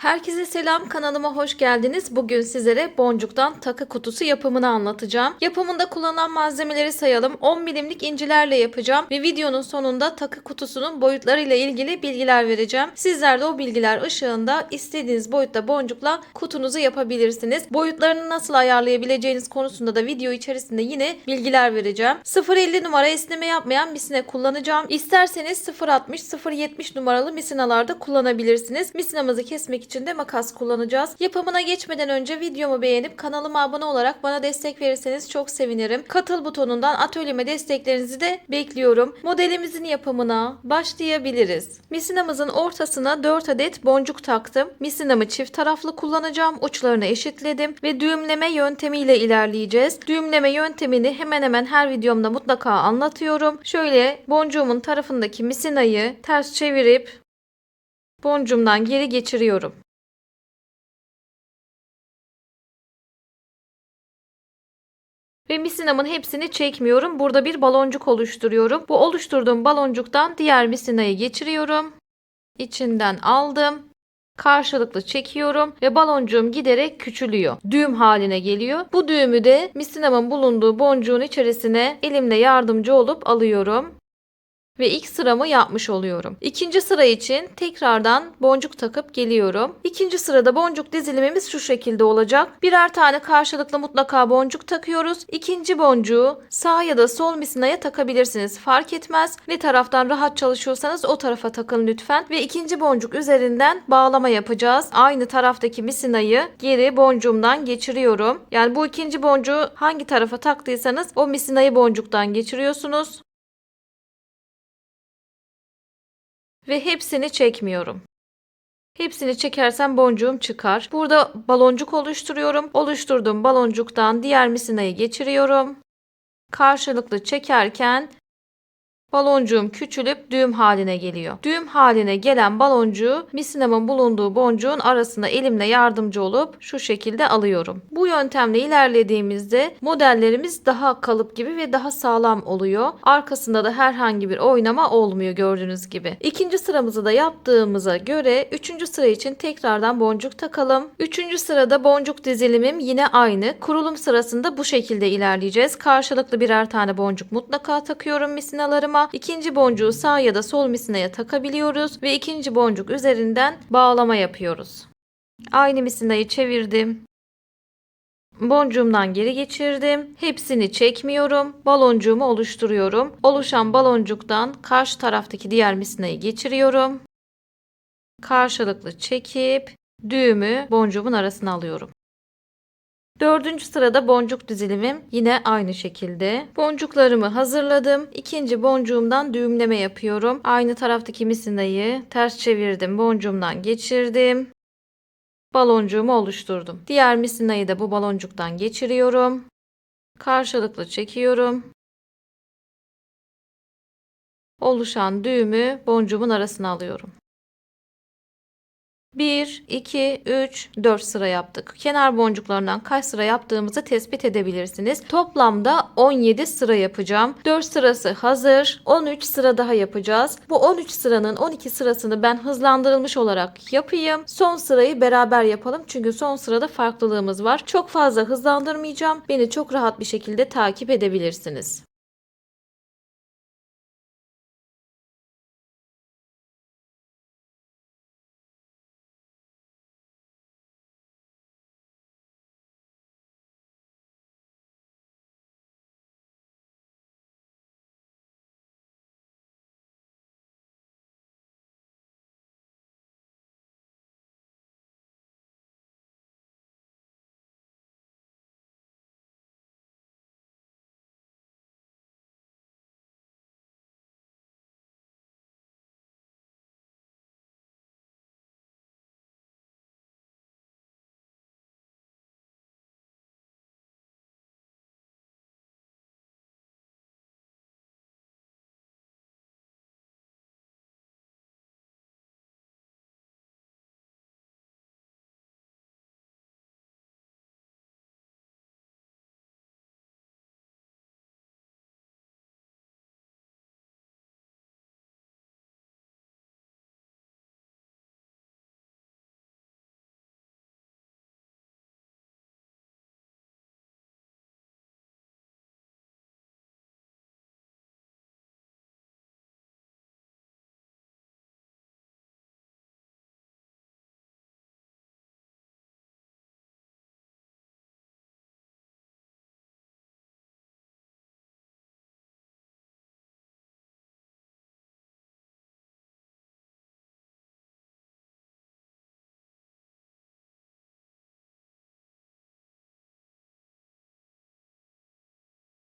Herkese selam, kanalıma hoş geldiniz. Bugün sizlere boncuktan takı kutusu yapımını anlatacağım. Yapımında kullanılan malzemeleri sayalım. 10 milimlik incilerle yapacağım ve videonun sonunda takı kutusunun boyutlarıyla ilgili bilgiler vereceğim. Sizler de o bilgiler ışığında istediğiniz boyutta boncukla kutunuzu yapabilirsiniz. Boyutlarını nasıl ayarlayabileceğiniz konusunda da video içerisinde yine bilgiler vereceğim. 0.50 numara esneme yapmayan misine kullanacağım. İsterseniz 0.60, 0.70 numaralı misinalarda kullanabilirsiniz. Misinamızı kesmek için de makas kullanacağız. Yapımına geçmeden önce videomu beğenip kanalıma abone olarak bana destek verirseniz çok sevinirim. Katıl butonundan atölyeme desteklerinizi de bekliyorum. Modelimizin yapımına başlayabiliriz. Misinamızın ortasına 4 adet boncuk taktım. Misinamı çift taraflı kullanacağım. Uçlarını eşitledim ve düğümleme yöntemiyle ilerleyeceğiz. Düğümleme yöntemini hemen hemen her videomda mutlaka anlatıyorum. Şöyle boncuğumun tarafındaki misinayı ters çevirip boncuğumdan geri geçiriyorum. Ve misinamın hepsini çekmiyorum. Burada bir baloncuk oluşturuyorum. Bu oluşturduğum baloncuktan diğer misinayı geçiriyorum. İçinden aldım. Karşılıklı çekiyorum ve baloncuğum giderek küçülüyor. Düğüm haline geliyor. Bu düğümü de misinamın bulunduğu boncuğun içerisine elimle yardımcı olup alıyorum. Ve ilk sıramı yapmış oluyorum. İkinci sıra için tekrardan boncuk takıp geliyorum. İkinci sırada boncuk dizilimimiz şu şekilde olacak. Birer tane karşılıklı mutlaka boncuk takıyoruz. İkinci boncuğu sağ ya da sol misinaya takabilirsiniz. Fark etmez. Ne taraftan rahat çalışıyorsanız o tarafa takın lütfen. Ve ikinci boncuk üzerinden bağlama yapacağız. Aynı taraftaki misinayı geri boncuğumdan geçiriyorum. Yani bu ikinci boncuğu hangi tarafa taktıysanız o misinayı boncuktan geçiriyorsunuz. Ve hepsini çekmiyorum. Hepsini çekersem boncuğum çıkar. Burada baloncuk oluşturuyorum. Oluşturduğum baloncuktan diğer misinayı geçiriyorum. Karşılıklı çekerken baloncuğum küçülüp düğüm haline geliyor. Düğüm haline gelen baloncuğu misinamın bulunduğu boncuğun arasına elimle yardımcı olup şu şekilde alıyorum. Bu yöntemle ilerlediğimizde modellerimiz daha kalıp gibi ve daha sağlam oluyor. Arkasında da herhangi bir oynama olmuyor gördüğünüz gibi. İkinci sıramızı da yaptığımıza göre üçüncü sıra için tekrardan boncuk takalım. Üçüncü sırada boncuk dizilimim yine aynı. Kurulum sırasında bu şekilde ilerleyeceğiz. Karşılıklı birer tane boncuk mutlaka takıyorum misinalarıma. İkinci boncuğu sağ ya da sol misinaya takabiliyoruz ve ikinci boncuk üzerinden bağlama yapıyoruz. Aynı misinayı çevirdim. Boncuğumdan geri geçirdim. Hepsini çekmiyorum. Baloncuğumu oluşturuyorum. Oluşan baloncuktan karşı taraftaki diğer misinayı geçiriyorum. Karşılıklı çekip düğümü boncuğumun arasına alıyorum. Dördüncü sırada boncuk dizilimim yine aynı şekilde. Boncuklarımı hazırladım. İkinci boncuğumdan düğümleme yapıyorum. Aynı taraftaki misinayı ters çevirdim. Boncuğumdan geçirdim. Baloncuğumu oluşturdum. Diğer misinayı da bu baloncuktan geçiriyorum. Karşılıklı çekiyorum. Oluşan düğümü boncuğumun arasına alıyorum. 1, 2, 3, 4 sıra yaptık. Kenar boncuklarından kaç sıra yaptığımızı tespit edebilirsiniz. Toplamda 17 sıra yapacağım. 4 sırası hazır. 13 sıra daha yapacağız. Bu 13 sıranın 12 sırasını ben hızlandırılmış olarak yapayım. Son sırayı beraber yapalım. Çünkü son sırada farklılığımız var. Çok fazla hızlandırmayacağım. Beni çok rahat bir şekilde takip edebilirsiniz.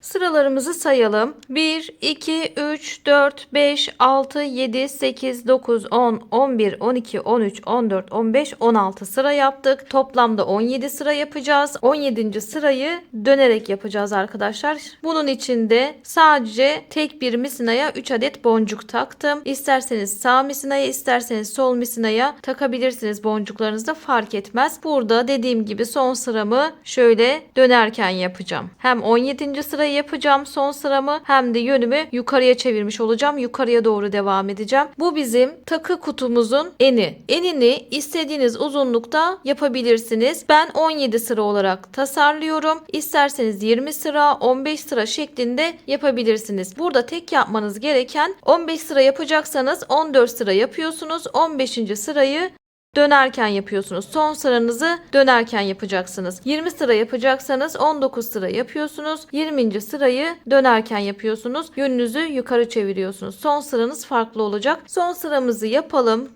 Sıralarımızı sayalım. 1, 2, 3, 4, 5, 6, 7, 8, 9, 10, 11, 12, 13, 14, 15, 16 sıra yaptık. Toplamda 17 sıra yapacağız. 17. sırayı dönerek yapacağız arkadaşlar. Bunun için de sadece tek bir misinaya 3 adet boncuk taktım. İsterseniz sağ misinaya, isterseniz sol misinaya takabilirsiniz. Boncuklarınızda fark etmez. Burada dediğim gibi son sıramı şöyle dönerken yapacağım. Hem 17. sırayı yapacağım son sıramı, hem de yönümü yukarıya çevirmiş olacağım. Yukarıya doğru devam edeceğim. Bu bizim takı kutumuzun eni. Enini istediğiniz uzunlukta yapabilirsiniz. Ben 17 sıra olarak tasarlıyorum. İsterseniz 20 sıra, 15 sıra şeklinde yapabilirsiniz. Burada tek yapmanız gereken 15 sıra yapacaksanız 14 sıra yapıyorsunuz. 15. sırayı dönerken yapıyorsunuz. Son sıranızı dönerken yapacaksınız. 20 sıra yapacaksanız 19 sıra yapıyorsunuz. 20. sırayı dönerken yapıyorsunuz. Yönünüzü yukarı çeviriyorsunuz. Son sıranız farklı olacak. Son sıramızı yapalım.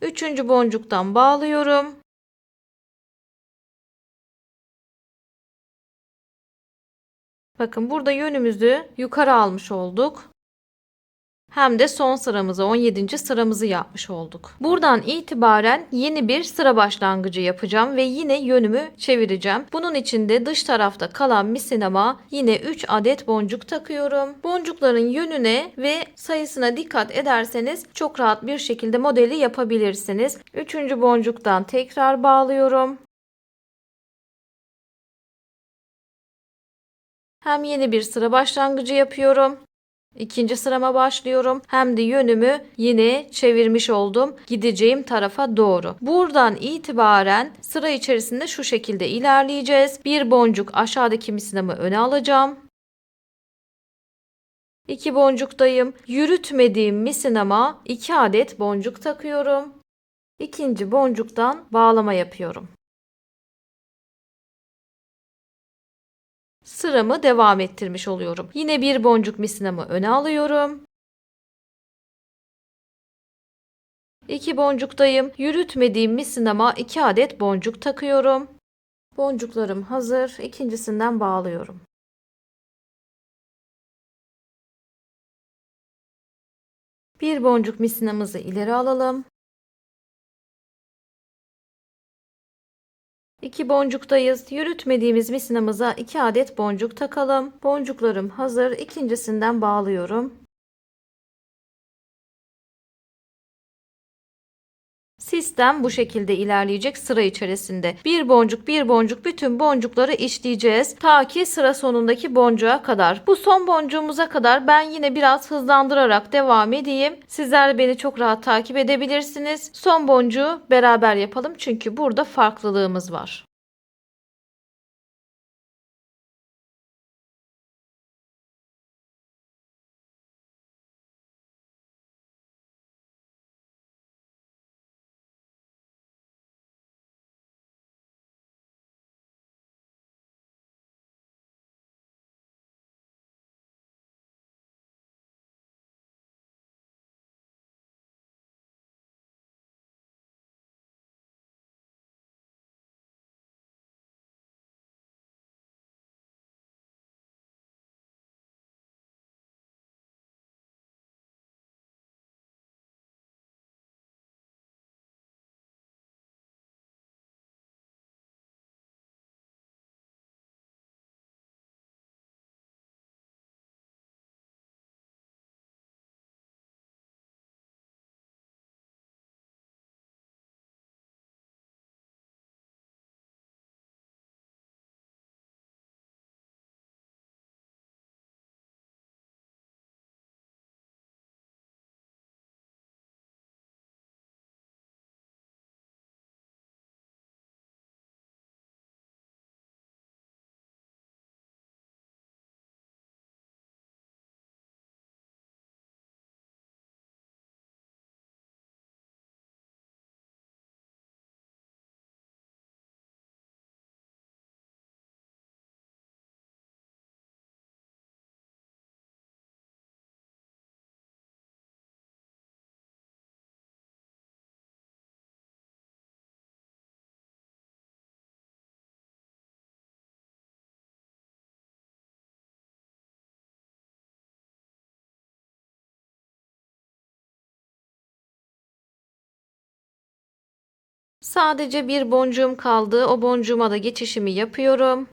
3. boncuktan bağlıyorum. Bakın burada yönümüzü yukarı almış olduk. Hem de son sıramızı 17. sıramızı yapmış olduk. Buradan itibaren yeni bir sıra başlangıcı yapacağım ve yine yönümü çevireceğim. Bunun için de dış tarafta kalan misinama yine 3 adet boncuk takıyorum. Boncukların yönüne ve sayısına dikkat ederseniz çok rahat bir şekilde modeli yapabilirsiniz. 3. boncuktan tekrar bağlıyorum. Hem yeni bir sıra başlangıcı yapıyorum. İkinci sırama başlıyorum. Hem de yönümü yine çevirmiş oldum. Gideceğim tarafa doğru. Buradan itibaren sıra içerisinde şu şekilde ilerleyeceğiz. Bir boncuk aşağıdaki misinamı öne alacağım. 2 boncuktayım. Yürütmediğim misinama 2 adet boncuk takıyorum. İkinci boncuktan bağlama yapıyorum. Sıramı devam ettirmiş oluyorum. Yine bir boncuk misinamı öne alıyorum. 2 boncuktayım. Yürütmediğim misinama 2 adet boncuk takıyorum. Boncuklarım hazır. İkincisinden bağlıyorum. Bir boncuk misinamızı ileri alalım. 2 boncuktayız. Yürütmediğimiz misinamıza 2 adet boncuk takalım. Boncuklarım hazır. İkincisinden bağlıyorum. Sistem bu şekilde ilerleyecek sıra içerisinde. Bir boncuk bir boncuk bütün boncukları işleyeceğiz. Ta ki sıra sonundaki boncuğa kadar. Bu son boncuğumuza kadar ben yine biraz hızlandırarak devam edeyim. Sizler beni çok rahat takip edebilirsiniz. Son boncuğu beraber yapalım çünkü burada farklılığımız var. Sadece bir boncuğum kaldı. O boncuğuma da geçişimi yapıyorum.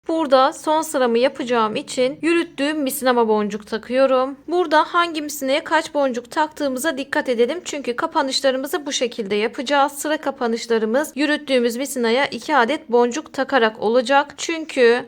Burada son sıramı yapacağım için yürüttüğüm misinama boncuk takıyorum. Burada hangi misineye kaç boncuk taktığımıza dikkat edelim. Çünkü kapanışlarımızı bu şekilde yapacağız. Sıra kapanışlarımız yürüttüğümüz misinaya 2 adet boncuk takarak olacak. Çünkü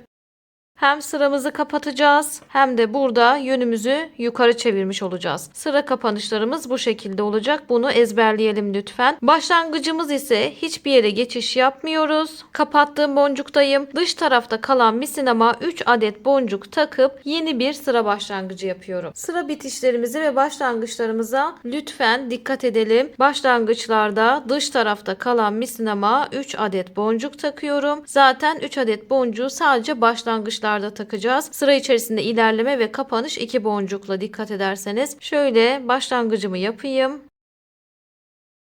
hem sıramızı kapatacağız hem de burada yönümüzü yukarı çevirmiş olacağız. Sıra kapanışlarımız bu şekilde olacak. Bunu ezberleyelim lütfen. Başlangıcımız ise hiçbir yere geçiş yapmıyoruz. Kapattığım boncuktayım. Dış tarafta kalan misinama 3 adet boncuk takıp yeni bir sıra başlangıcı yapıyorum. Sıra bitişlerimizi ve başlangıçlarımıza lütfen dikkat edelim. Başlangıçlarda dış tarafta kalan misinama 3 adet boncuk takıyorum. Zaten 3 adet boncuğu sadece başlangıçlarda takacağız. Sıra içerisinde ilerleme ve kapanış 2 boncukla dikkat ederseniz. Şöyle başlangıcımı yapayım.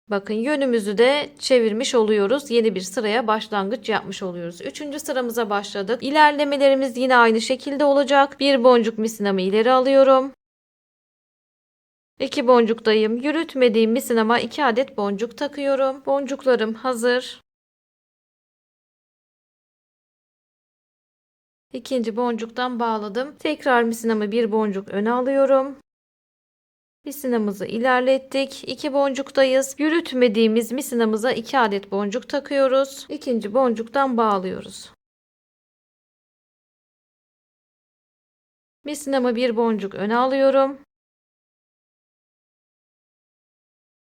Bakın yönümüzü de çevirmiş oluyoruz. Yeni bir sıraya başlangıç yapmış oluyoruz. 3. sıramıza başladık. İlerlemelerimiz yine aynı şekilde olacak. Bir boncuk misinamı ileri alıyorum. 2 boncuktayım. Yürütmediğim misinama 2 adet boncuk takıyorum. Boncuklarım hazır. İkinci boncuktan bağladım. Tekrar misinamı bir boncuk öne alıyorum. Misinamızı ilerlettik. 2 boncuktayız. Yürütmediğimiz misinamıza 2 adet boncuk takıyoruz. İkinci boncuktan bağlıyoruz. Misinamı bir boncuk öne alıyorum.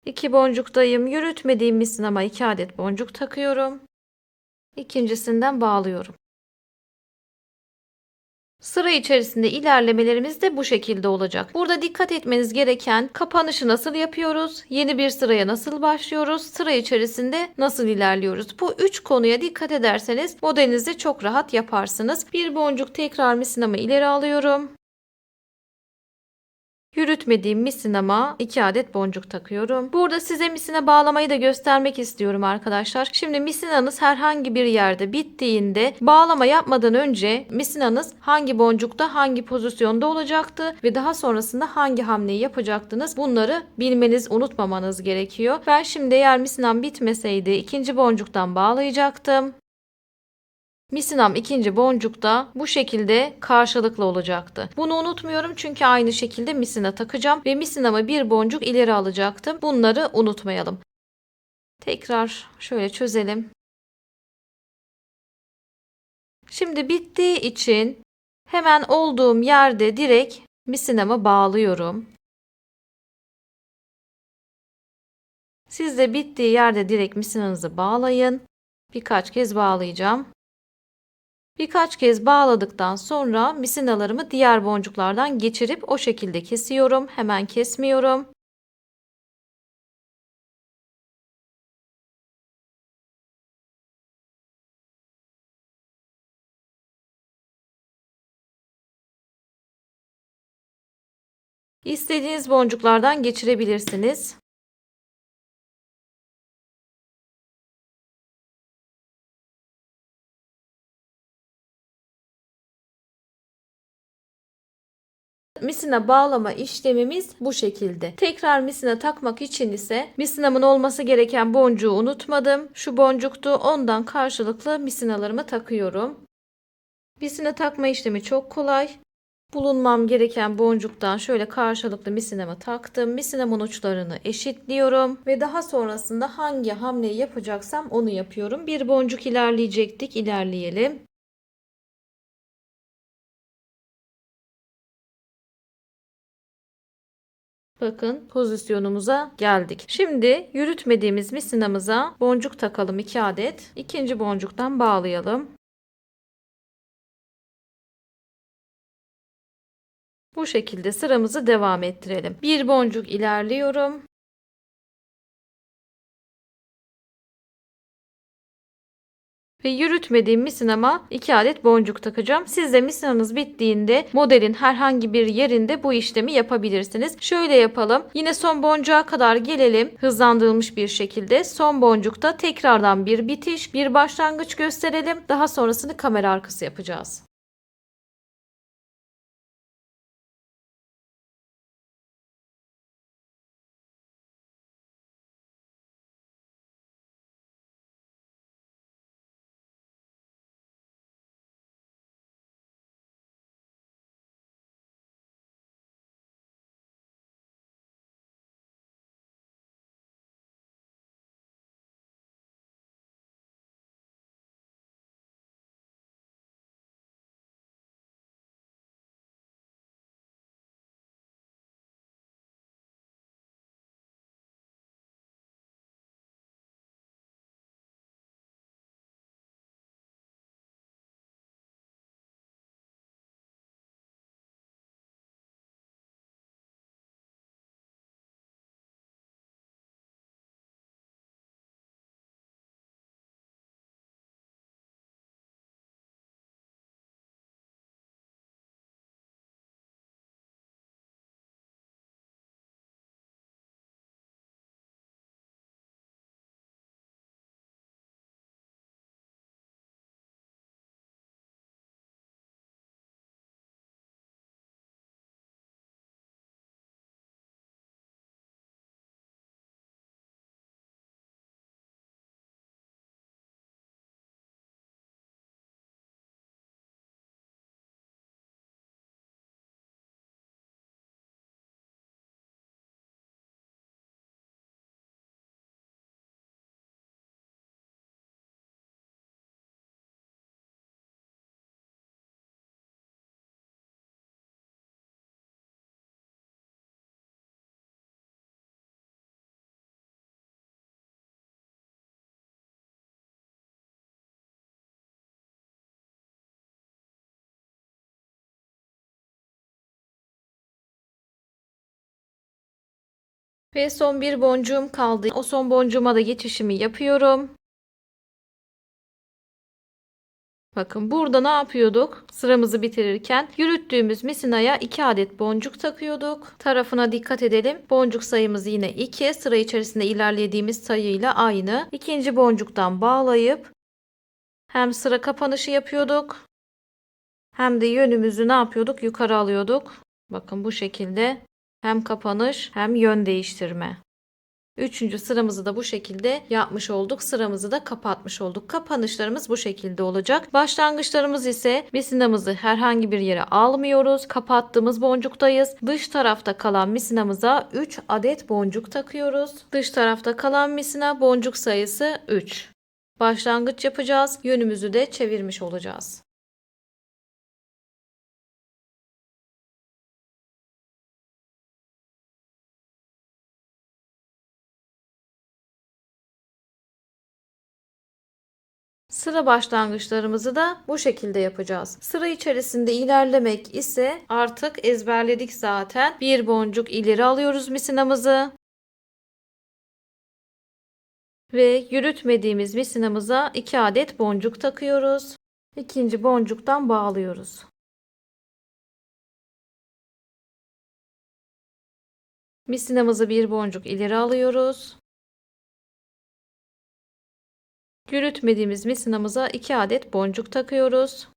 2 boncuktayım. Yürütmediğim misinama 2 adet boncuk takıyorum. İkincisinden bağlıyorum. Sıra içerisinde ilerlemelerimiz de bu şekilde olacak. Burada dikkat etmeniz gereken kapanışı nasıl yapıyoruz? Yeni bir sıraya nasıl başlıyoruz? Sıra içerisinde nasıl ilerliyoruz? Bu 3 konuya dikkat ederseniz modelinizi çok rahat yaparsınız. Bir boncuk tekrar misinamı ileri alıyorum. Yürütmediğim misinama 2 adet boncuk takıyorum. Burada size misina bağlamayı da göstermek istiyorum arkadaşlar. Şimdi misinanız herhangi bir yerde bittiğinde bağlama yapmadan önce misinanız hangi boncukta hangi pozisyonda olacaktı ve daha sonrasında hangi hamleyi yapacaktınız bunları bilmeniz, unutmamanız gerekiyor. Ben şimdi eğer misinam bitmeseydi ikinci boncuktan bağlayacaktım. Misinam ikinci boncukta bu şekilde karşılıklı olacaktı. Bunu unutmuyorum çünkü aynı şekilde misina takacağım ve misinamı bir boncuk ileri alacaktım. Bunları unutmayalım. Tekrar şöyle çözelim. Şimdi bittiği için hemen olduğum yerde direkt misinamı bağlıyorum. Siz de bittiği yerde direkt misinanızı bağlayın. Birkaç kez bağlayacağım. Birkaç kez bağladıktan sonra misinalarımı diğer boncuklardan geçirip o şekilde kesiyorum. Hemen kesmiyorum. İstediğiniz boncuklardan geçirebilirsiniz. Misina bağlama işlemimiz bu şekilde. Tekrar misina takmak için ise misinamın olması gereken boncuğu unutmadım. Şu boncuktu. Ondan karşılıklı misinalarımı takıyorum. Misina takma işlemi çok kolay. Bulunmam gereken boncuktan şöyle karşılıklı misinamı taktım. Misinamın uçlarını eşitliyorum ve daha sonrasında hangi hamleyi yapacaksam onu yapıyorum. Bir boncuk ilerleyecektik. İlerleyelim. Bakın pozisyonumuza geldik. Şimdi yürütmediğimiz misinamıza boncuk takalım 2 adet. İkinci boncuktan bağlayalım. Bu şekilde sıramızı devam ettirelim. Bir boncuk ilerliyorum. Ve yürütmediğim misinama 2 adet boncuk takacağım. Siz de misinanız bittiğinde modelin herhangi bir yerinde bu işlemi yapabilirsiniz. Şöyle yapalım. Yine son boncuğa kadar gelelim. Hızlandırılmış bir şekilde. Son boncukta tekrardan bir bitiş, bir başlangıç gösterelim. Daha sonrasını kamera arkası yapacağız. Ve son bir boncuğum kaldı. O son boncuğuma da geçişimi yapıyorum. Bakın burada ne yapıyorduk? Sıramızı bitirirken yürüttüğümüz misinaya 2 adet boncuk takıyorduk. Tarafına dikkat edelim. Boncuk sayımız yine 2. Sıra içerisinde ilerlediğimiz sayıyla aynı. İkinci boncuktan bağlayıp hem sıra kapanışı yapıyorduk hem de yönümüzü ne yapıyorduk? Yukarı alıyorduk. Bakın bu şekilde hem kapanış hem yön değiştirme. Üçüncü sıramızı da bu şekilde yapmış olduk. Sıramızı da kapatmış olduk. Kapanışlarımız bu şekilde olacak. Başlangıçlarımız ise misinamızı herhangi bir yere almıyoruz. Kapattığımız boncuktayız. Dış tarafta kalan misinamıza 3 adet boncuk takıyoruz. Dış tarafta kalan misina boncuk sayısı 3. Başlangıç yapacağız. Yönümüzü de çevirmiş olacağız. Sıra başlangıçlarımızı da bu şekilde yapacağız. Sıra içerisinde ilerlemek ise artık ezberledik zaten. Bir boncuk ileri alıyoruz misinamızı. Ve yürütmediğimiz misinamıza 2 adet boncuk takıyoruz. İkinci boncuktan bağlıyoruz. Misinamızı bir boncuk ileri alıyoruz. Yürütmediğimiz misinamıza 2 adet boncuk takıyoruz.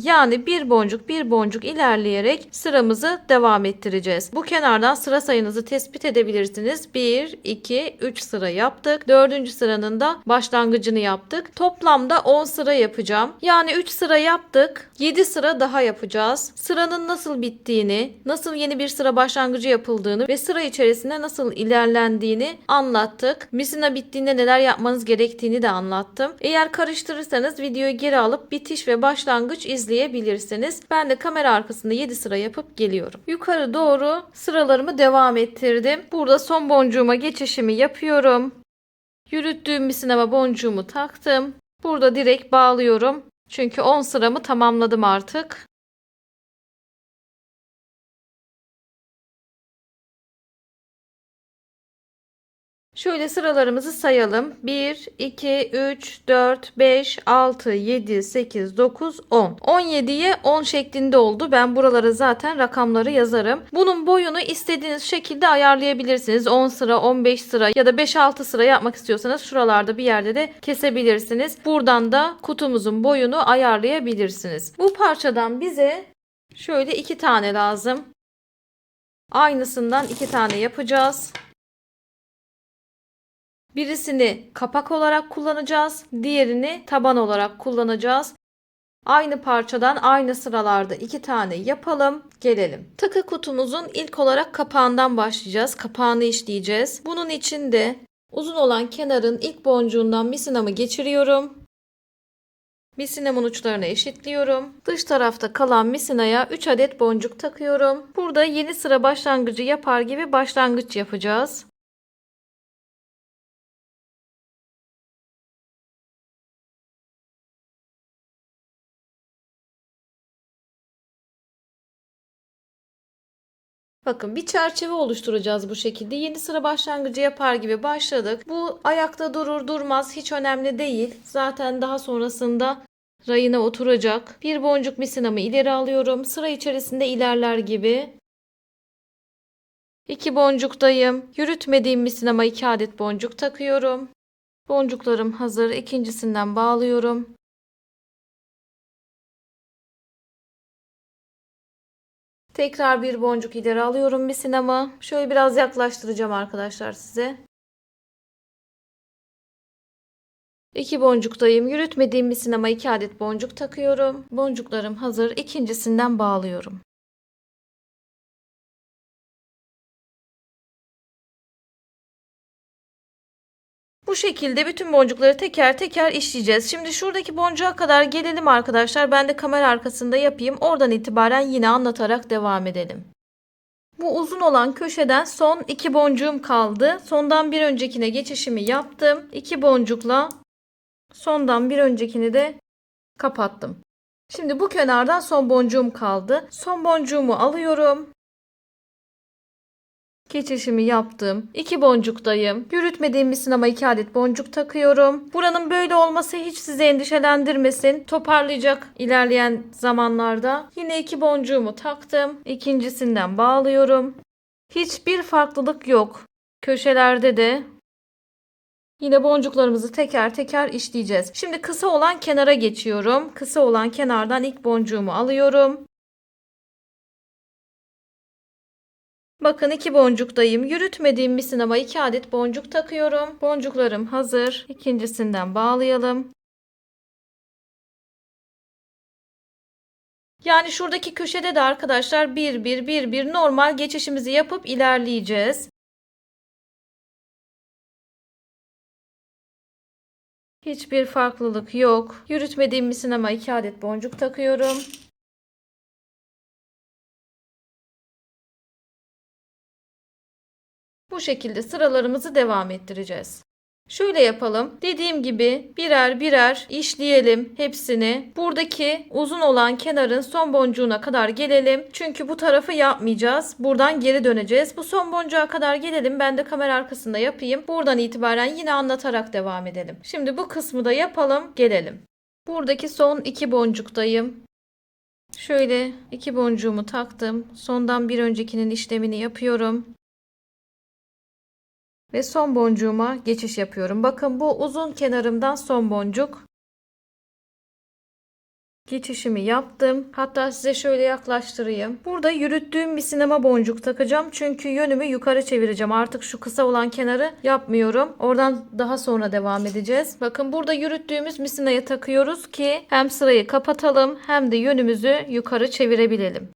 Yani bir boncuk bir boncuk ilerleyerek sıramızı devam ettireceğiz. Bu kenardan sıra sayınızı tespit edebilirsiniz. 1, 2, 3 sıra yaptık. 4. sıranın da başlangıcını yaptık. Toplamda 10 sıra yapacağım. Yani 3 sıra yaptık. 7 sıra daha yapacağız. Sıranın nasıl bittiğini, nasıl yeni bir sıra başlangıcı yapıldığını ve sıra içerisinde nasıl ilerlendiğini anlattık. Misina bittiğinde neler yapmanız gerektiğini de anlattım. Eğer karıştırırsanız videoyu geri alıp bitiş ve başlangıç izleyebilirsiniz. Ben de kamera arkasında 7 sıra yapıp geliyorum. Yukarı doğru sıralarımı devam ettirdim. Burada son boncuğuma geçişimi yapıyorum. Yürüttüğüm misinama boncuğumu taktım. Burada direkt bağlıyorum. Çünkü 10 sıramı tamamladım artık. Şöyle sıralarımızı sayalım. 1, 2, 3, 4, 5, 6, 7, 8, 9, 10. 17'ye 10 şeklinde oldu. Ben buralara zaten rakamları yazarım. Bunun boyunu istediğiniz şekilde ayarlayabilirsiniz. 10 sıra, 15 sıra ya da 5-6 sıra yapmak istiyorsanız şuralarda bir yerde de kesebilirsiniz. Buradan da kutumuzun boyunu ayarlayabilirsiniz. Bu parçadan bize şöyle 2 tane lazım. Aynısından 2 tane yapacağız. Birisini kapak olarak kullanacağız. Diğerini taban olarak kullanacağız. Aynı parçadan aynı sıralarda 2 tane yapalım. Gelelim. Takı kutumuzun ilk olarak kapağından başlayacağız. Kapağını işleyeceğiz. Bunun için de uzun olan kenarın ilk boncuğundan misinamı geçiriyorum. Misinamın uçlarını eşitliyorum. Dış tarafta kalan misinaya 3 adet boncuk takıyorum. Burada yeni sıra başlangıcı yapar gibi başlangıç yapacağız. Bakın bir çerçeve oluşturacağız bu şekilde. Yeni sıra başlangıcı yapar gibi başladık. Bu ayakta durur durmaz hiç önemli değil. Zaten daha sonrasında rayına oturacak. Bir boncuk misinamı ileri alıyorum. Sıra içerisinde ilerler gibi. 2 boncuktayım. Yürütmediğim misinama 2 adet boncuk takıyorum. Boncuklarım hazır. İkincisinden bağlıyorum. Tekrar bir boncuk ileri alıyorum misinama. Şöyle biraz yaklaştıracağım arkadaşlar size. 2 boncuktayım. Yürütmediğim misinama 2 adet boncuk takıyorum. Boncuklarım hazır. İkincisinden bağlıyorum. Bu şekilde bütün boncukları teker teker işleyeceğiz. Şimdi şuradaki boncuğa kadar gelelim arkadaşlar. Ben de kamera arkasında yapayım. Oradan itibaren yine anlatarak devam edelim. Bu uzun olan köşeden son 2 boncuğum kaldı. Sondan bir öncekine geçişimi yaptım. 2 boncukla sondan bir öncekini de kapattım. Şimdi bu kenardan son boncuğum kaldı. Son boncuğumu alıyorum. Geçişimi yaptım. 2 boncuktayım. Yürütmediğim misinama 2 adet boncuk takıyorum. Buranın böyle olması hiç sizi endişelendirmesin. Toparlayacak ilerleyen zamanlarda. Yine 2 boncuğumu taktım. İkincisinden bağlıyorum. Hiçbir farklılık yok. Köşelerde de yine boncuklarımızı teker teker işleyeceğiz. Şimdi kısa olan kenara geçiyorum. Kısa olan kenardan ilk boncuğumu alıyorum. Bakın 2 boncuktayım. Yürütmediğim misinama 2 adet boncuk takıyorum. Boncuklarım hazır. İkincisinden bağlayalım. Yani şuradaki köşede de arkadaşlar bir normal geçişimizi yapıp ilerleyeceğiz. Hiçbir farklılık yok. Yürütmediğim misinama 2 adet boncuk takıyorum. Bu şekilde sıralarımızı devam ettireceğiz. Şöyle yapalım. Dediğim gibi birer birer işleyelim hepsini. Buradaki uzun olan kenarın son boncuğuna kadar gelelim. Çünkü bu tarafı yapmayacağız. Buradan geri döneceğiz. Bu son boncuğa kadar gelelim. Ben de kamera arkasında yapayım. Buradan itibaren yine anlatarak devam edelim. Şimdi bu kısmı da yapalım. Gelelim. Buradaki son 2 boncuktayım. Şöyle 2 boncuğumu taktım. Sondan bir öncekinin işlemini yapıyorum. Ve son boncuğuma geçiş yapıyorum. Bakın bu uzun kenarımdan son boncuk. Geçişimi yaptım. Hatta size şöyle yaklaştırayım. Burada yürüttüğüm misinama boncuk takacağım. Çünkü yönümü yukarı çevireceğim. Artık şu kısa olan kenarı yapmıyorum. Oradan daha sonra devam edeceğiz. Bakın burada yürüttüğümüz misinaya takıyoruz ki hem sırayı kapatalım hem de yönümüzü yukarı çevirebilelim.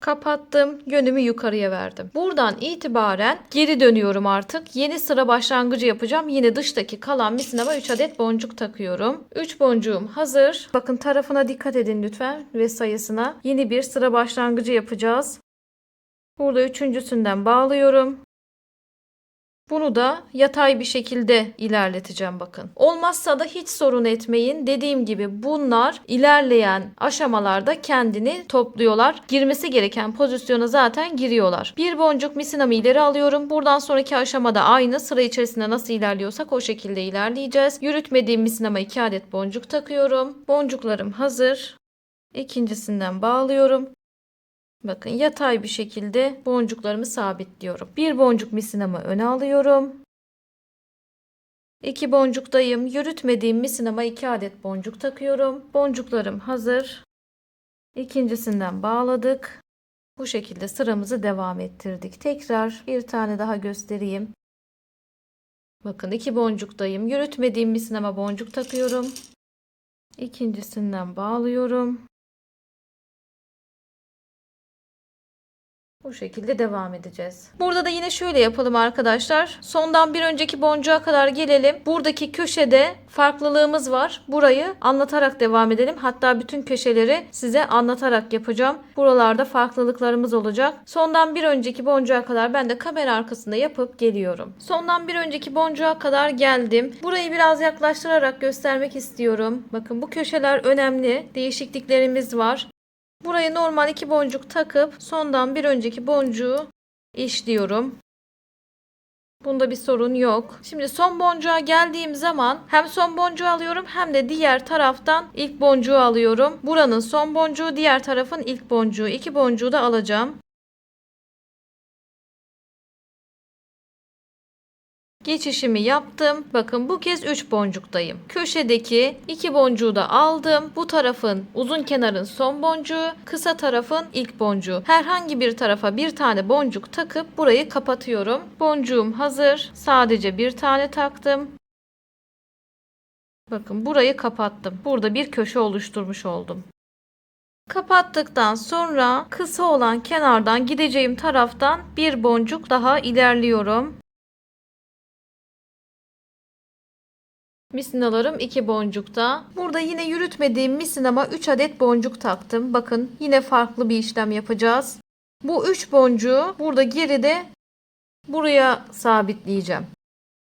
Kapattım. Yönümü yukarıya verdim. Buradan itibaren geri dönüyorum artık. Yeni sıra başlangıcı yapacağım. Yine dıştaki kalan misinama 3 adet boncuk takıyorum. 3 boncuğum hazır. Bakın tarafına dikkat edin lütfen ve sayısına. Yeni bir sıra başlangıcı yapacağız. Burada üçüncüsünden bağlıyorum. Bunu da yatay bir şekilde ilerleteceğim bakın. Olmazsa da hiç sorun etmeyin. Dediğim gibi bunlar ilerleyen aşamalarda kendini topluyorlar. Girmesi gereken pozisyona zaten giriyorlar. Bir boncuk misinamı ileri alıyorum. Buradan sonraki aşamada aynı sıra içerisinde nasıl ilerliyorsak o şekilde ilerleyeceğiz. Yürütmediğim misinama 2 adet boncuk takıyorum. Boncuklarım hazır. İkincisinden bağlıyorum. Bakın yatay bir şekilde boncuklarımı sabitliyorum. Bir boncuk misinamı öne alıyorum. 2 boncuktayım. Yürütmediğim misinama 2 adet boncuk takıyorum. Boncuklarım hazır. İkincisinden bağladık. Bu şekilde sıramızı devam ettirdik. Tekrar bir tane daha göstereyim. Bakın 2 boncuktayım. Yürütmediğim misinama boncuk takıyorum. İkincisinden bağlıyorum. Bu şekilde devam edeceğiz. Burada da yine şöyle yapalım arkadaşlar. Sondan bir önceki boncuğa kadar gelelim. Buradaki köşede farklılığımız var. Burayı anlatarak devam edelim. Hatta bütün köşeleri size anlatarak yapacağım. Buralarda farklılıklarımız olacak. Sondan bir önceki boncuğa kadar ben de kamera arkasında yapıp geliyorum. Sondan bir önceki boncuğa kadar geldim. Burayı biraz yaklaştırarak göstermek istiyorum. Bakın bu köşeler önemli. Değişikliklerimiz var. Buraya normal 2 boncuk takıp sondan bir önceki boncuğu işliyorum. Bunda bir sorun yok. Şimdi son boncuğa geldiğim zaman hem son boncuğu alıyorum hem de diğer taraftan ilk boncuğu alıyorum. Buranın son boncuğu, diğer tarafın ilk boncuğu. 2 boncuğu da alacağım. Geçişimi yaptım. Bakın bu kez 3 boncuktayım. Köşedeki 2 boncuğu da aldım. Bu tarafın uzun kenarın son boncuğu, kısa tarafın ilk boncuğu. Herhangi bir tarafa bir tane boncuk takıp burayı kapatıyorum. Boncuğum hazır. Sadece bir tane taktım. Bakın burayı kapattım. Burada bir köşe oluşturmuş oldum. Kapattıktan sonra kısa olan kenardan gideceğim taraftan bir boncuk daha ilerliyorum. Misinalarım 2 boncukta. Burada yine yürütmediğim misinama 3 adet boncuk taktım. Bakın yine farklı bir işlem yapacağız. Bu 3 boncuğu burada geride buraya sabitleyeceğim.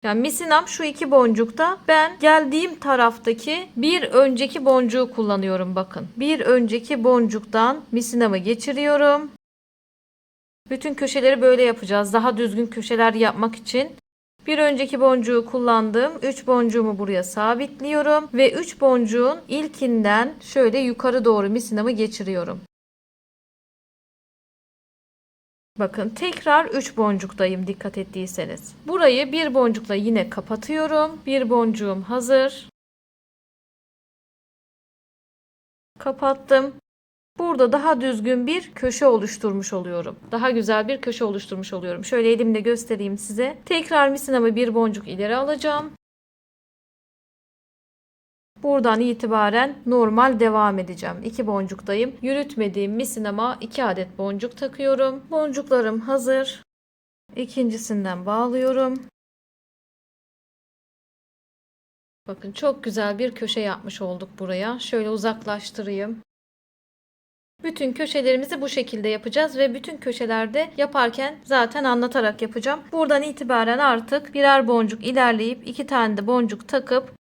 Yani misinam şu iki boncukta. Ben geldiğim taraftaki bir önceki boncuğu kullanıyorum bakın. Bir önceki boncuktan misinamı geçiriyorum. Bütün köşeleri böyle yapacağız. Daha düzgün köşeler yapmak için. Bir önceki boncuğu kullandım. 3 boncuğumu buraya sabitliyorum. Ve 3 boncuğun ilkinden şöyle yukarı doğru misinamı geçiriyorum. Bakın tekrar 3 boncuktayım dikkat ettiyseniz. Burayı bir boncukla yine kapatıyorum. Bir boncuğum hazır. Kapattım. Burada daha düzgün bir köşe oluşturmuş oluyorum. Daha güzel bir köşe oluşturmuş oluyorum. Şöyle elimle göstereyim size. Tekrar misinamı bir boncuk ileri alacağım. Buradan itibaren normal devam edeceğim. 2 boncuktayım. Yürütmediğim misinama 2 adet boncuk takıyorum. Boncuklarım hazır. İkincisinden bağlıyorum. Bakın çok güzel bir köşe yapmış olduk buraya. Şöyle uzaklaştırayım. Bütün köşelerimizi bu şekilde yapacağız ve bütün köşelerde yaparken zaten anlatarak yapacağım. Buradan itibaren artık birer boncuk ilerleyip 2 tane de boncuk takıp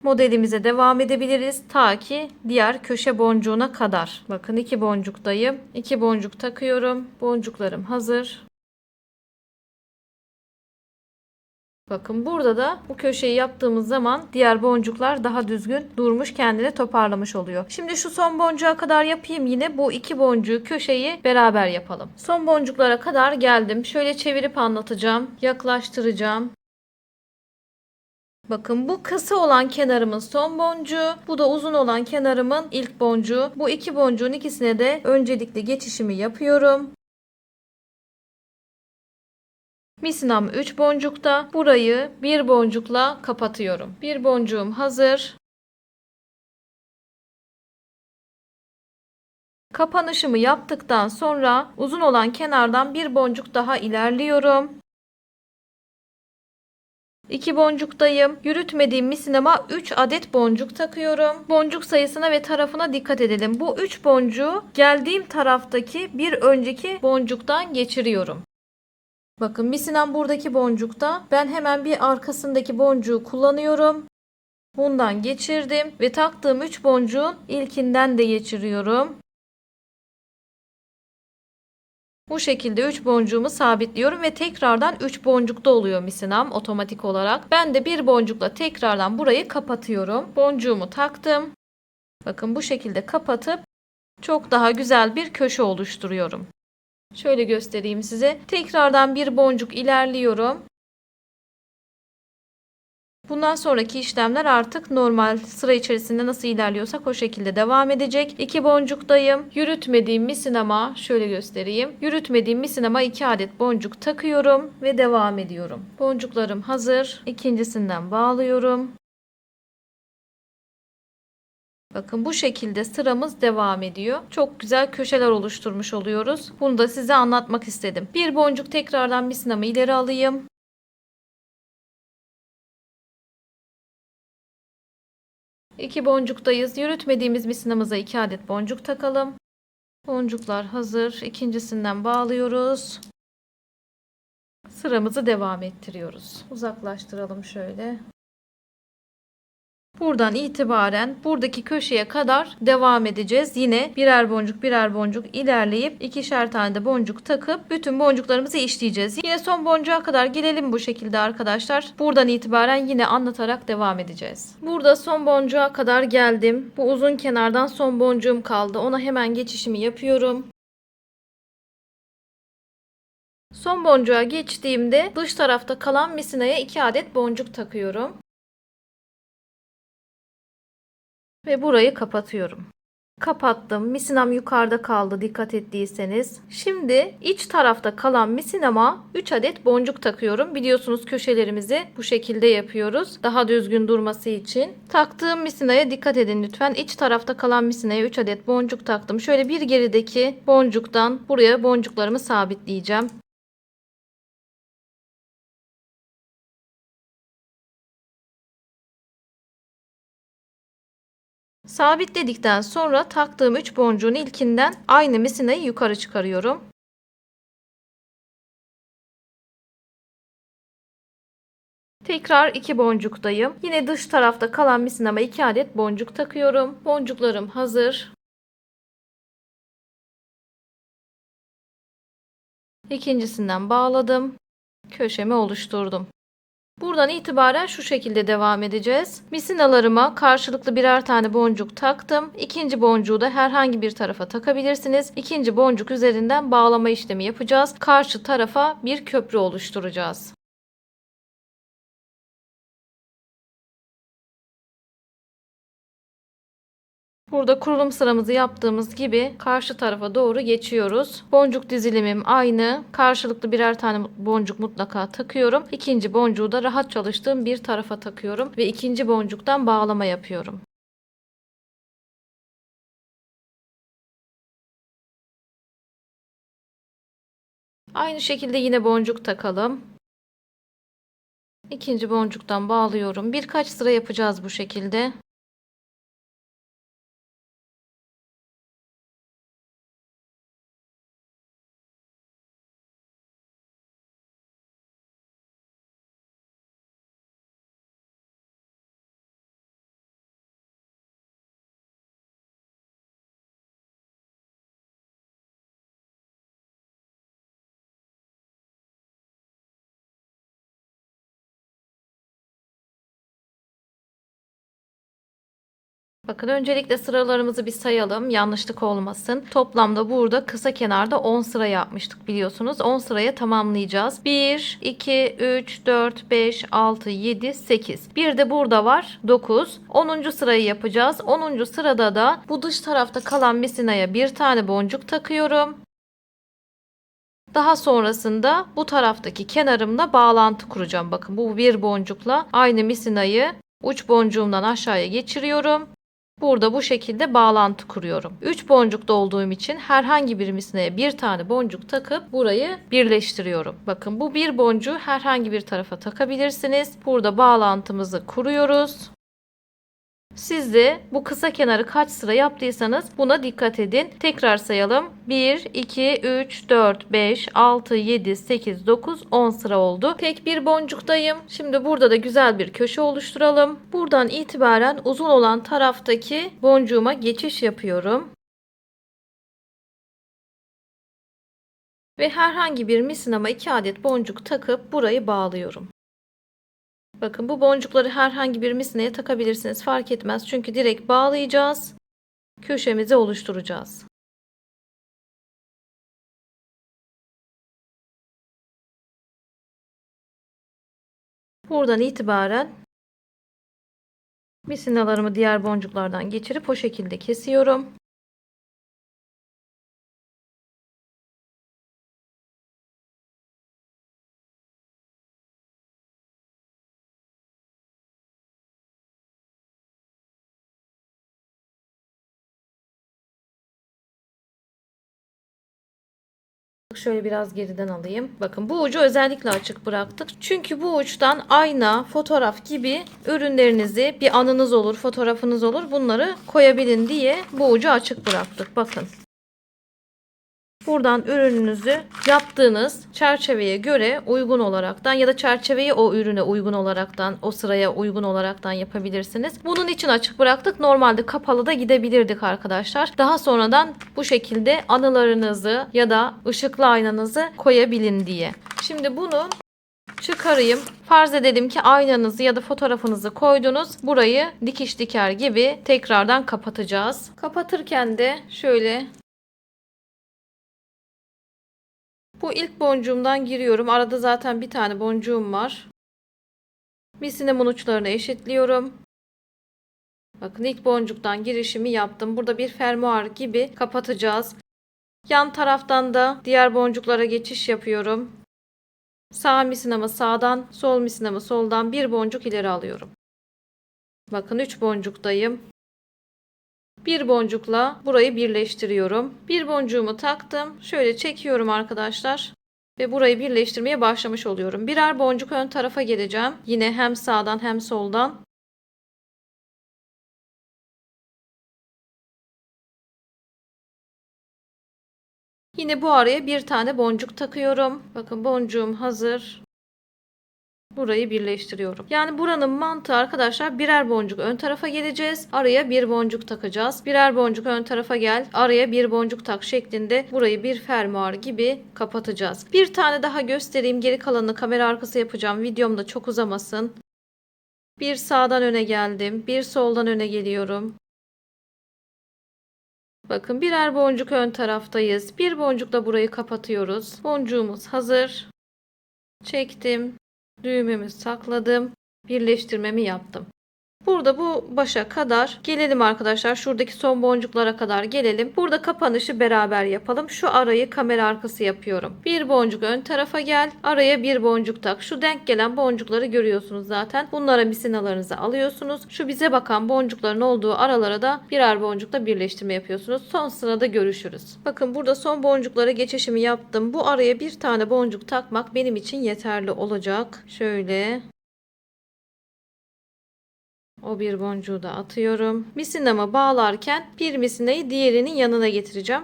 modelimize devam edebiliriz ta ki diğer köşe boncuğuna kadar. Bakın 2 boncuktayım. 2 boncuk takıyorum. Boncuklarım hazır. Bakın burada da bu köşeyi yaptığımız zaman diğer boncuklar daha düzgün durmuş, kendini toparlamış oluyor. Şimdi şu son boncuğa kadar yapayım, yine bu 2 boncuğu köşeyi beraber yapalım. Son boncuklara kadar geldim. Şöyle çevirip anlatacağım. Yaklaştıracağım. Bakın bu kısa olan kenarımın son boncuğu, bu da uzun olan kenarımın ilk boncuğu. Bu 2 boncuğun ikisine de öncelikle geçişimi yapıyorum. Misinam 3 boncukta. Burayı bir boncukla kapatıyorum. Bir boncuğum hazır. Kapanışımı yaptıktan sonra uzun olan kenardan bir boncuk daha ilerliyorum. 2 boncuktayım. Yürütmediğim misinama 3 adet boncuk takıyorum. Boncuk sayısına ve tarafına dikkat edelim. Bu 3 boncuğu geldiğim taraftaki bir önceki boncuktan geçiriyorum. Bakın misinam buradaki boncukta. Ben hemen bir arkasındaki boncuğu kullanıyorum. Bundan geçirdim ve taktığım 3 boncuğun ilkinden de geçiriyorum. Bu şekilde 3 boncuğumu sabitliyorum ve tekrardan 3 boncukta oluyor misinam otomatik olarak. Ben de bir boncukla tekrardan burayı kapatıyorum. Boncuğumu taktım. Bakın bu şekilde kapatıp çok daha güzel bir köşe oluşturuyorum. Şöyle göstereyim size. Tekrardan bir boncuk ilerliyorum. Bundan sonraki işlemler artık normal sıra içerisinde nasıl ilerliyorsak o şekilde devam edecek. 2 boncuktayım. Yürütmediğim misinama şöyle göstereyim. Yürütmediğim misinama 2 adet boncuk takıyorum ve devam ediyorum. Boncuklarım hazır. İkincisinden bağlıyorum. Bakın bu şekilde sıramız devam ediyor. Çok güzel köşeler oluşturmuş oluyoruz. Bunu da size anlatmak istedim. Bir boncuk tekrardan misinamı ileri alayım. İki boncuktayız. Yürütmediğimiz misinamıza 2 adet boncuk takalım. Boncuklar hazır. İkincisinden bağlıyoruz. Sıramızı devam ettiriyoruz. Uzaklaştıralım şöyle. Buradan itibaren buradaki köşeye kadar devam edeceğiz. Yine birer boncuk birer boncuk ilerleyip ikişer tane de boncuk takıp bütün boncuklarımızı işleyeceğiz. Yine son boncuğa kadar gelelim bu şekilde arkadaşlar. Buradan itibaren yine anlatarak devam edeceğiz. Burada son boncuğa kadar geldim. Bu uzun kenardan son boncuğum kaldı. Ona hemen geçişimi yapıyorum. Son boncuğa geçtiğimde dış tarafta kalan misinaya 2 adet boncuk takıyorum. Ve burayı kapatıyorum. Kapattım. Misinam yukarıda kaldı dikkat ettiyseniz. Şimdi iç tarafta kalan misinama 3 adet boncuk takıyorum. Biliyorsunuz köşelerimizi bu şekilde yapıyoruz. Daha düzgün durması için. Taktığım misinaya dikkat edin lütfen. İç tarafta kalan misinaya 3 adet boncuk taktım. Şöyle bir gerideki boncuktan buraya boncuklarımı sabitleyeceğim. Sabitledikten sonra taktığım 3 boncuğun ilkinden aynı misinayı yukarı çıkarıyorum. Tekrar 2 boncuktayım. Yine dış tarafta kalan misinama 2 adet boncuk takıyorum. Boncuklarım hazır. İkincisinden bağladım. Köşemi oluşturdum. Buradan itibaren şu şekilde devam edeceğiz. Misinalarıma karşılıklı birer tane boncuk taktım. İkinci boncuğu da herhangi bir tarafa takabilirsiniz. İkinci boncuk üzerinden bağlama işlemi yapacağız. Karşı tarafa bir köprü oluşturacağız. Burada kurulum sıramızı yaptığımız gibi karşı tarafa doğru geçiyoruz. Boncuk dizilimim aynı. Karşılıklı birer tane boncuk mutlaka takıyorum. İkinci boncuğu da rahat çalıştığım bir tarafa takıyorum ve ikinci boncuktan bağlama yapıyorum. Aynı şekilde yine boncuk takalım. İkinci boncuktan bağlıyorum. Birkaç sıra yapacağız bu şekilde. Bakın öncelikle sıralarımızı bir sayalım. Yanlışlık olmasın. Toplamda burada kısa kenarda 10 sıra yapmıştık biliyorsunuz. 10 sıraya tamamlayacağız. 1, 2, 3, 4, 5, 6, 7, 8. Bir de burada var 9. 10. sırayı yapacağız. 10. sırada da bu dış tarafta kalan misinaya bir tane boncuk takıyorum. Daha sonrasında bu taraftaki kenarımla bağlantı kuracağım. Bakın bu bir boncukla aynı misinayı uç boncuğumdan aşağıya geçiriyorum. Burada bu şekilde bağlantı kuruyorum. 3 boncukta olduğum için herhangi bir misineye bir tane boncuk takıp burayı birleştiriyorum. Bakın bu bir boncuğu herhangi bir tarafa takabilirsiniz. Burada bağlantımızı kuruyoruz. Siz de bu kısa kenarı kaç sıra yaptıysanız buna dikkat edin. Tekrar sayalım. 1, 2, 3, 4, 5, 6, 7, 8, 9, 10 sıra oldu. Tek bir boncuktayım. Şimdi burada da güzel bir köşe oluşturalım. Buradan itibaren uzun olan taraftaki boncuğuma geçiş yapıyorum. Ve herhangi bir misinama 2 adet boncuk takıp burayı bağlıyorum. Bakın bu boncukları herhangi bir misineye takabilirsiniz. Fark etmez. Çünkü direkt bağlayacağız. Köşemizi oluşturacağız. Buradan itibaren misinalarımı diğer boncuklardan geçirip o şekilde kesiyorum. Şöyle biraz geriden alayım. Bakın bu ucu özellikle açık bıraktık. Çünkü bu uçtan ayna, fotoğraf gibi ürünlerinizi, bir anınız olur, fotoğrafınız olur, bunları koyabilin diye bu ucu açık bıraktık. Bakın. Buradan ürününüzü yaptığınız çerçeveye göre uygun olaraktan ya da çerçeveyi o ürüne uygun olaraktan, o sıraya uygun olaraktan yapabilirsiniz. Bunun için açık bıraktık. Normalde kapalı da gidebilirdik arkadaşlar. Daha sonradan bu şekilde anılarınızı ya da ışıklı aynanızı koyabilin diye. Şimdi bunu çıkarayım. Farz edelim ki aynanızı ya da fotoğrafınızı koydunuz. Burayı dikiş diker gibi tekrardan kapatacağız. Kapatırken de şöyle bu ilk boncuğumdan giriyorum. Arada zaten bir tane boncuğum var. Misinamun uçlarını eşitliyorum. Bakın ilk boncuktan girişimi yaptım. Burada bir fermuar gibi kapatacağız. Yan taraftan da diğer boncuklara geçiş yapıyorum. Sağ misinamı sağdan, sol misinamı soldan bir boncuk ileri alıyorum. Bakın 3 boncuktayım. Bir boncukla burayı birleştiriyorum. Bir boncuğumu taktım. Şöyle çekiyorum arkadaşlar. Ve burayı birleştirmeye başlamış oluyorum. Birer boncuk ön tarafa geleceğim. Yine hem sağdan hem soldan. Yine bu araya bir tane boncuk takıyorum. Bakın boncuğum hazır. burayı birleştiriyorum. Yani buranın mantığı arkadaşlar, birer boncuk ön tarafa geleceğiz. Araya bir boncuk takacağız. Birer boncuk ön tarafa gel. Araya bir boncuk tak şeklinde burayı bir fermuar gibi kapatacağız. Bir tane daha göstereyim. Geri kalanını kamera arkası yapacağım. Videomda çok uzamasın. Bir sağdan öne geldim. Bir soldan öne geliyorum. Bakın birer boncuk ön taraftayız. Bir boncukla burayı kapatıyoruz. Boncuğumuz hazır. Çektim. Düğümümü sakladım. Birleştirmemi yaptım. Burada bu başa kadar gelelim arkadaşlar. Şuradaki son boncuklara kadar gelelim. Burada kapanışı beraber yapalım. Şu arayı kamera arkası yapıyorum. Bir boncuk ön tarafa gel. Araya bir boncuk tak. Şu denk gelen boncukları görüyorsunuz zaten. Bunlara misinalarınızı alıyorsunuz. Şu bize bakan boncukların olduğu aralara da birer boncukla birleştirme yapıyorsunuz. Son sırada görüşürüz. Bakın burada son boncuklara geçişimi yaptım. Bu araya bir tane boncuk takmak benim için yeterli olacak. Şöyle. O bir boncuğu da atıyorum. Misinamı bağlarken bir misinayı diğerinin yanına getireceğim.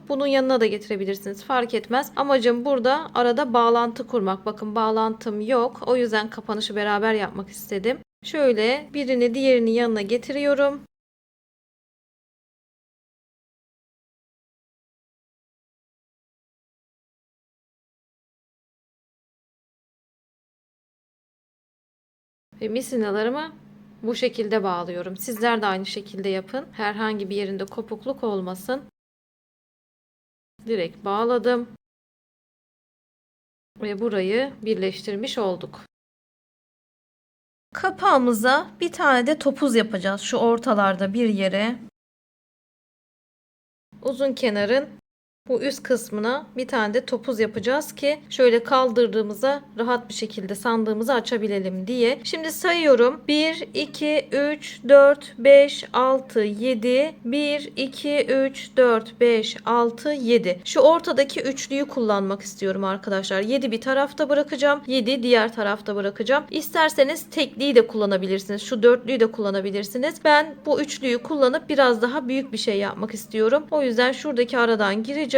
Bunun yanına da getirebilirsiniz. Fark etmez. Amacım burada arada bağlantı kurmak. Bakın bağlantım yok. O yüzden kapanışı beraber yapmak istedim. Şöyle birini diğerinin yanına getiriyorum. Ve misinalarımı bu şekilde bağlıyorum. Sizler de aynı şekilde yapın. Herhangi bir yerinde kopukluk olmasın. Direkt bağladım. Ve burayı birleştirmiş olduk. Kapağımıza bir tane de topuz yapacağız. Şu ortalarda bir yere. Uzun kenarın bu üst kısmına bir tane de topuz yapacağız ki şöyle kaldırdığımızda rahat bir şekilde sandığımızı açabilelim diye. Şimdi sayıyorum. 1, 2, 3, 4, 5, 6, 7. 1, 2, 3, 4, 5, 6, 7. Şu ortadaki üçlüyü kullanmak istiyorum arkadaşlar. 7 bir tarafta bırakacağım. 7 diğer tarafta bırakacağım. İsterseniz tekliyi de kullanabilirsiniz. Şu dörtlüyü de kullanabilirsiniz. Ben bu üçlüyü kullanıp biraz daha büyük bir şey yapmak istiyorum. O yüzden şuradaki aradan gireceğim.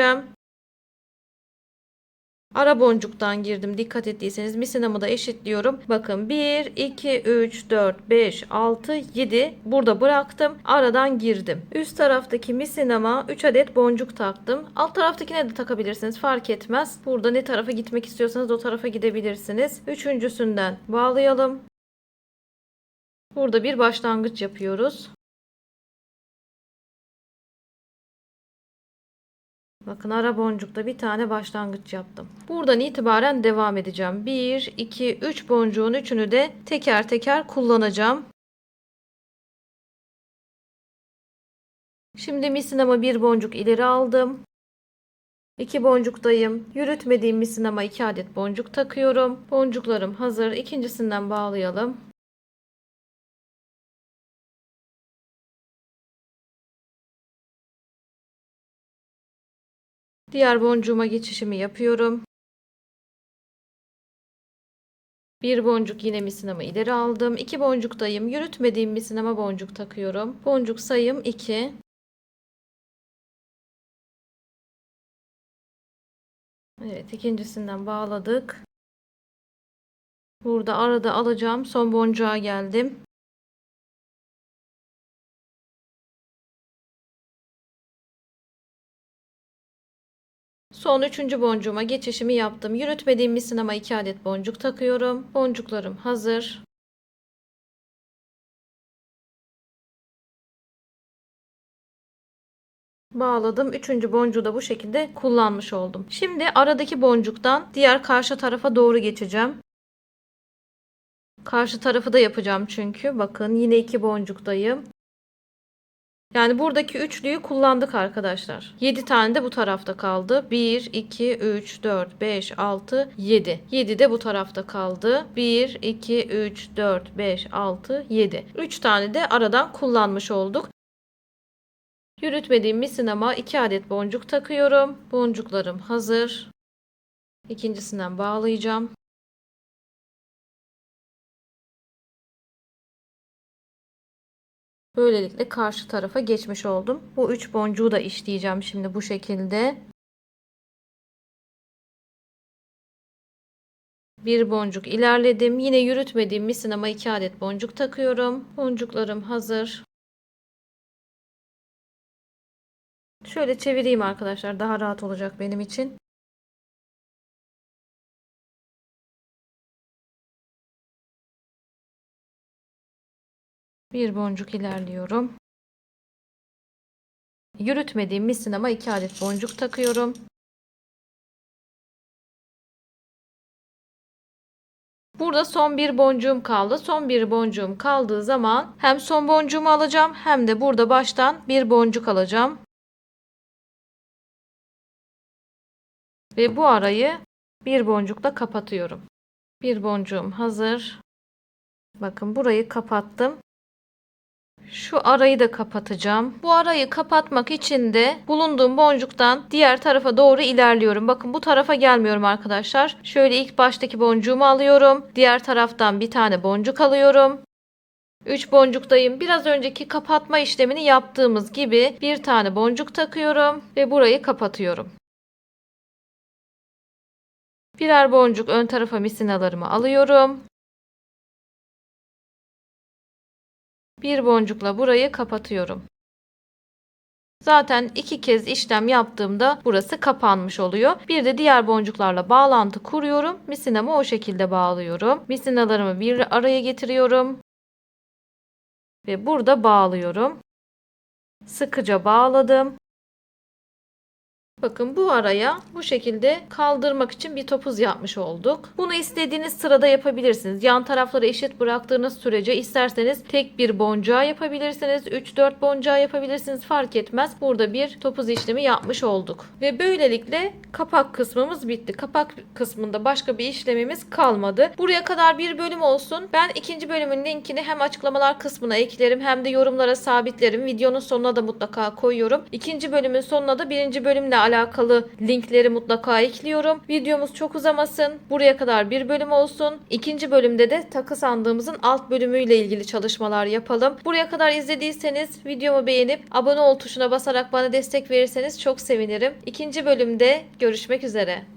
Ara boncuktan girdim. Dikkat ettiyseniz misinamı da eşitliyorum. Bakın 1, 2, 3, 4, 5, 6, 7. Burada bıraktım. Aradan girdim. Üst taraftaki misinama 3 adet boncuk taktım. Alt taraftakine de takabilirsiniz. Fark etmez. Burada ne tarafa gitmek istiyorsanız o tarafa gidebilirsiniz. Üçüncüsünden bağlayalım. Burada bir başlangıç yapıyoruz. Bakın ara boncukta bir tane başlangıç yaptım. Buradan itibaren devam edeceğim. 1, 2, 3 boncuğun üçünü de teker teker kullanacağım. Şimdi misinama bir boncuk ileri aldım. 2 boncuktayım. Yürütmediğim misinama 2 adet boncuk takıyorum. Boncuklarım hazır. İkincisinden bağlayalım. Diğer boncuğuma geçişimi yapıyorum. Bir boncuk yine misinamı ileri aldım. 2 boncuktayım. Yürütmediğim misinama boncuk takıyorum. Boncuk sayım 2. Evet, ikincisinden bağladık. Burada arada alacağım son boncuğa geldim. Son üçüncü boncuğuma geçişimi yaptım. Yürütmediğim misinama 2 adet boncuk takıyorum. Boncuklarım hazır. Bağladım. Üçüncü boncuğu da bu şekilde kullanmış oldum. Şimdi aradaki boncuktan diğer karşı tarafa doğru geçeceğim. Karşı tarafı da yapacağım çünkü. Bakın yine 2 boncuktayım. Yani buradaki üçlüyü kullandık arkadaşlar. 7 tane de bu tarafta kaldı. 1, 2, 3, 4, 5, 6, 7. 7 de bu tarafta kaldı. 1, 2, 3, 4, 5, 6, 7. 3 tane de aradan kullanmış olduk. Yürütmediğim misinama 2 adet boncuk takıyorum. Boncuklarım hazır. İkincisinden bağlayacağım. Böylelikle karşı tarafa geçmiş oldum. Bu 3 boncuğu da işleyeceğim şimdi bu şekilde. Bir boncuk ilerledim. Yine yürütmediğim misinama 2 adet boncuk takıyorum. Boncuklarım hazır. Şöyle çevireyim arkadaşlar. Daha rahat olacak benim için. Bir boncuk ilerliyorum. Yürütmediğim misinama 2 adet boncuk takıyorum. Burada son bir boncuğum kaldı. Son bir boncuğum kaldığı zaman hem son boncuğumu alacağım hem de burada baştan bir boncuk alacağım. Ve bu arayı bir boncukla kapatıyorum. Bir boncuğum hazır. Bakın burayı kapattım. Şu arayı da kapatacağım. Bu arayı kapatmak için de bulunduğum boncuktan diğer tarafa doğru ilerliyorum. Bakın bu tarafa gelmiyorum arkadaşlar. Şöyle ilk baştaki boncuğumu alıyorum. Diğer taraftan bir tane boncuk alıyorum. 3 boncuktayım. Biraz önceki kapatma işlemini yaptığımız gibi bir tane boncuk takıyorum ve burayı kapatıyorum. Birer boncuk ön tarafa misinalarımı alıyorum. Bir boncukla burayı kapatıyorum. Zaten 2 kez işlem yaptığımda burası kapanmış oluyor. Bir de diğer boncuklarla bağlantı kuruyorum. Misinamı o şekilde bağlıyorum. Misinalarımı bir araya getiriyorum. Ve burada bağlıyorum. Sıkıca bağladım. Bakın bu araya bu şekilde kaldırmak için bir topuz yapmış olduk. Bunu istediğiniz sırada yapabilirsiniz. Yan tarafları eşit bıraktığınız sürece isterseniz tek bir boncuğa yapabilirsiniz. 3-4 boncuğa yapabilirsiniz. Fark etmez. Burada bir topuz işlemi yapmış olduk. Ve böylelikle kapak kısmımız bitti. Kapak kısmında başka bir işlemimiz kalmadı. Buraya kadar bir bölüm olsun. Ben ikinci bölümün linkini hem açıklamalar kısmına eklerim hem de yorumlara sabitlerim. Videonun sonuna da mutlaka koyuyorum. İkinci bölümün sonuna da birinci bölümle alakalı linkleri mutlaka ekliyorum. Videomuz çok uzamasın. Buraya kadar bir bölüm olsun. İkinci bölümde de takı sandığımızın alt bölümüyle ilgili çalışmalar yapalım. Buraya kadar izlediyseniz videomu beğenip abone ol tuşuna basarak bana destek verirseniz çok sevinirim. İkinci bölümde görüşmek üzere.